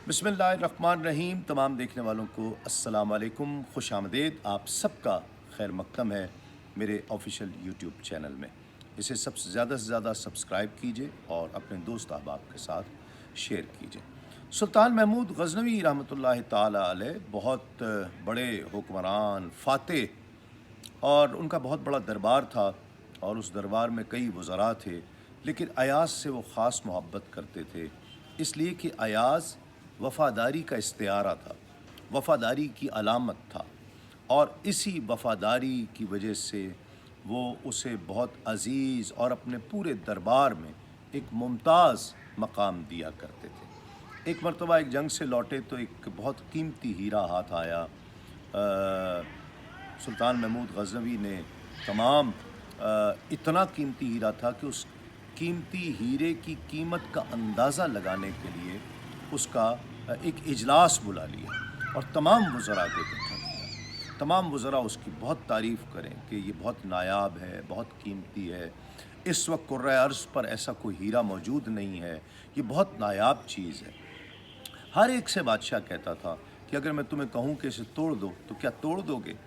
बिस्मिल्लाहिर्रहमानिर्रहीम। तमाम देखने वालों को अस्सलाम वालेकुम, खुश आमदेद। आप सबका खैर मकदम है मेरे ऑफिशियल यूट्यूब चैनल में। इसे सबसे ज़्यादा सब्सक्राइब कीजिए और अपने दोस्त अहबाब के साथ शेयर कीजिए। सुल्तान महमूद गज़नवी रहमतुल्लाहि ताला अलैह बहुत बड़े हुक्मरान, फ़ातेह, और उनका बहुत बड़ा दरबार था और उस दरबार में कई वज़रा थे, लेकिन अयाज़ से वो ख़ास मोहब्बत करते थे, इसलिए कि अयाज़ वफ़ादारी का इस्तिआरा था, वफ़ादारी की अलामत था, और इसी वफ़ादारी की वजह से वो उसे बहुत अज़ीज़ और अपने पूरे दरबार में एक मुमताज़ मकाम दिया करते थे। एक मरतबा एक जंग से लौटे तो एक बहुत कीमती हीरा हाथ आया। सुल्तान महमूद गज़नवी ने तमाम इतना कीमती हीरा था कि उस कीमती हीरे की कीमत का अंदाज़ा लगाने के लिए उसका एक इजलास बुला लिया और तमाम वज़रा को इकट्ठा किया। तमाम वज़रा उसकी बहुत तारीफ़ करें कि ये बहुत नायाब है, बहुत कीमती है, इस वक्त कुर्रे अर्ज़ पर ऐसा कोई हीरा मौजूद नहीं है, ये बहुत नायाब चीज़ है। हर एक से बादशाह कहता था कि अगर मैं तुम्हें कहूँ कि इसे तोड़ दो तो क्या तोड़ दोगे?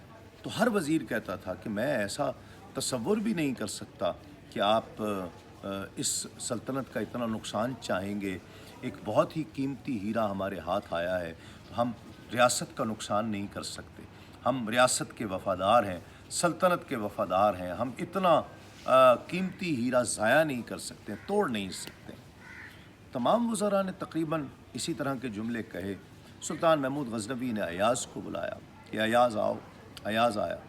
तो हर वज़ीर कहता था कि मैं ऐसा तसव्वुर भी नहीं कर सकता कि आप इस सल्तनत का इतना नुकसान चाहेंगे। एक बहुत ही कीमती हीरा हमारे हाथ आया है, हम रियासत का नुकसान नहीं कर सकते। हम रियासत के वफ़ादार हैं, सल्तनत के वफ़ादार हैं, हम इतना कीमती हीरा ज़ाया नहीं कर सकते, तोड़ नहीं सकते। तमाम वज़रा ने तकरीबन इसी तरह के जुमले कहे। सुल्तान महमूद गज़नवी ने अयाज़ को बुलाया कि अयाज़ आओ। अयाज़ आया।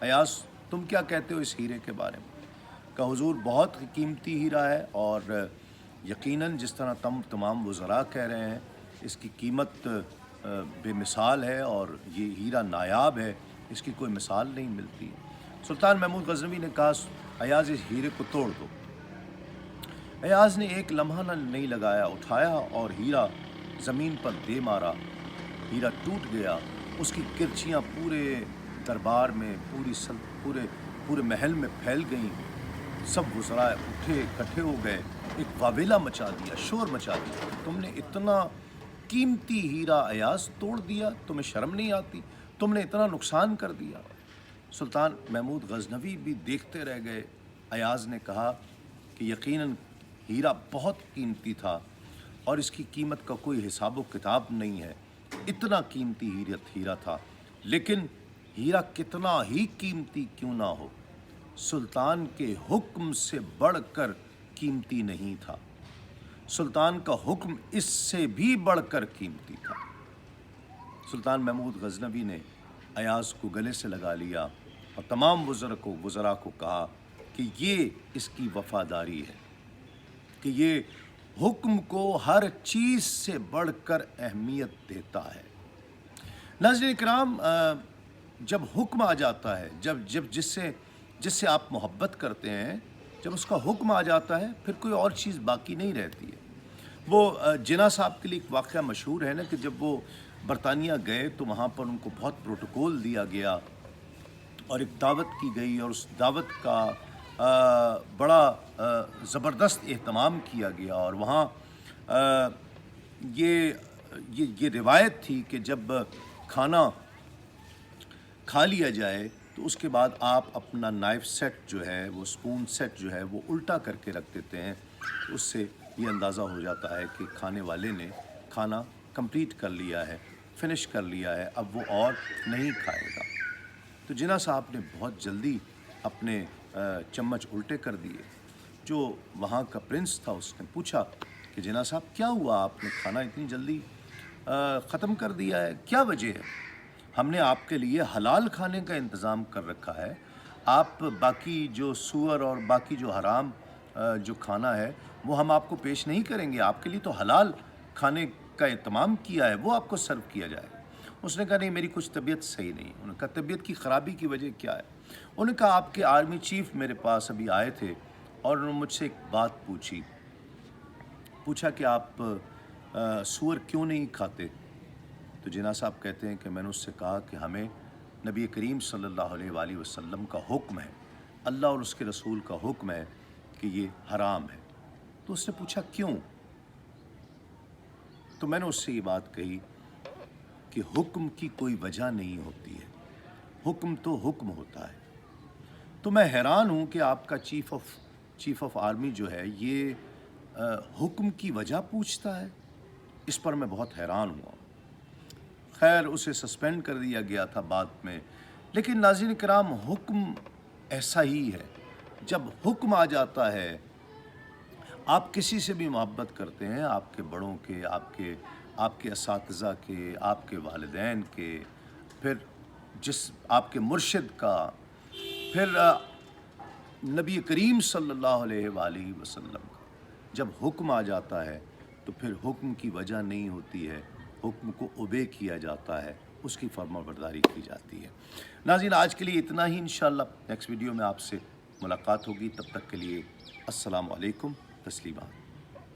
अयाज़, तुम क्या कहते हो इस हीरे के बारे में? कहा, हुज़ूर बहुत कीमती हीरा है और यकीनन जिस तरह तमाम वज़रा कह रहे हैं इसकी कीमत बेमिसाल है और ये हीरा नायाब है, इसकी कोई मिसाल नहीं मिलती। सुल्तान महमूद गज़नवी ने कहा, अयाज़ इस हीरे को तोड़ दो। अयाज़ ने एक लम्हा नहीं लगाया, उठाया और हीरा ज़मीन पर दे मारा। हीरा टूट गया, उसकी किरचियाँ पूरे दरबार में, पूरे महल में फैल गईं। सब वज़रा उठे, इकट्ठे हो गए, एक वावेला मचा दिया, शोर मचा दिया। तुमने इतना कीमती हीरा अयाज़ तोड़ दिया, तुम्हें शर्म नहीं आती? तुमने इतना नुकसान कर दिया। सुल्तान महमूद गज़नवी भी देखते रह गए। अयाज़ ने कहा कि यकीनन हीरा बहुत कीमती था और इसकी कीमत का कोई हिसाब व किताब नहीं है। इतना कीमती हीरा था, लेकिन हीरा कितना ही कीमती क्यों ना हो, सुल्तान के हुक्म से बढ़कर कीमती नहीं था। सुल्तान का हुक्म इससे भी बढ़कर कीमती था। सुल्तान महमूद गज़नवी ने अयाज़ को गले से लगा लिया और तमाम वज़रा को कहा कि ये इसकी वफ़ादारी है, कि ये हुक्म को हर चीज़ से बढ़कर अहमियत देता है। नाज़रीन इकराम, जब हुक्म आ जाता है, जब जिससे आप मोहब्बत करते हैं, जब उसका हुक्म आ जाता है, फिर कोई और चीज़ बाकी नहीं रहती है। वो जिन्ना साहब के लिए एक वाक़या मशहूर है ना कि जब वो बरतानिया गए तो वहाँ पर उनको बहुत प्रोटोकॉल दिया गया और एक दावत की गई और उस दावत का बड़ा ज़बरदस्त एहतमाम किया गया। और वहाँ ये रिवायत थी कि जब खाना खा लिया जाए तो उसके बाद आप अपना नाइफ़ सेट जो है, वो स्पून सेट जो है, वो उल्टा करके रख देते हैं। तो उससे ये अंदाज़ा हो जाता है कि खाने वाले ने खाना कंप्लीट कर लिया है, फिनिश कर लिया है, अब वो और नहीं खाएगा। तो जिन्ना साहब ने बहुत जल्दी अपने चम्मच उल्टे कर दिए। जो वहाँ का प्रिंस था उसने पूछा कि जिन्ना साहब क्या हुआ, आपने खाना इतनी जल्दी ख़त्म कर दिया है, क्या वजह है? हमने आपके लिए हलाल खाने का इंतज़ाम कर रखा है। आप बाकी जो सूअर और बाकी जो हराम जो खाना है वो हम आपको पेश नहीं करेंगे, आपके लिए तो हलाल खाने का इंतज़ाम किया है, वो आपको सर्व किया जाएगा। उसने कहा, नहीं, मेरी कुछ तबीयत सही नहीं। उन्होंने कहा, तबीयत की ख़राबी की वजह क्या है? उन्होंने कहा, आपके आर्मी चीफ़ मेरे पास अभी आए थे और उन्होंने मुझसे एक बात पूछा कि आप सूअर क्यों नहीं खाते? तो जिन्ना साहब कहते हैं कि मैंने उससे कहा कि हमें नबी करीम सल्लल्लाहु अलैहि वसल्लम का हुक्म है, अल्लाह और उसके रसूल का हुक्म है कि ये हराम है। तो उसने पूछा क्यों? تو میں نے اس سے یہ بات کہی کہ حکم کی کوئی وجہ نہیں ہوتی ہے، حکم تو حکم ہوتا ہے۔ تو میں حیران ہوں کہ آپ کا چیف آف آرمی جو ہے یہ حکم کی وجہ پوچھتا ہے، اس پر میں بہت حیران ہوا۔ خیر اسے سسپینڈ کر دیا گیا تھا بعد میں، لیکن ناظرین کرام حکم ایسا ہی ہے، جب حکم آ جاتا ہے، آپ کسی سے بھی محبت کرتے ہیں، آپ کے بڑوں کے، آپ کے اساتذہ کے، آپ کے والدین کے، پھر آپ کے مرشد کا، پھر نبی کریم صلی اللہ علیہ وآلہ وسلم کا، جب حکم آ جاتا ہے تو پھر حکم کی وجہ نہیں ہوتی ہے، حکم کو اوبے کیا جاتا ہے، اس کی فرما برداری کی جاتی ہے۔ ناظرین آج کے لیے اتنا ہی، انشاءاللہ نیکسٹ ویڈیو میں آپ سے ملاقات ہوگی، تب تک کے لیے السلام علیکم، تسلیمات۔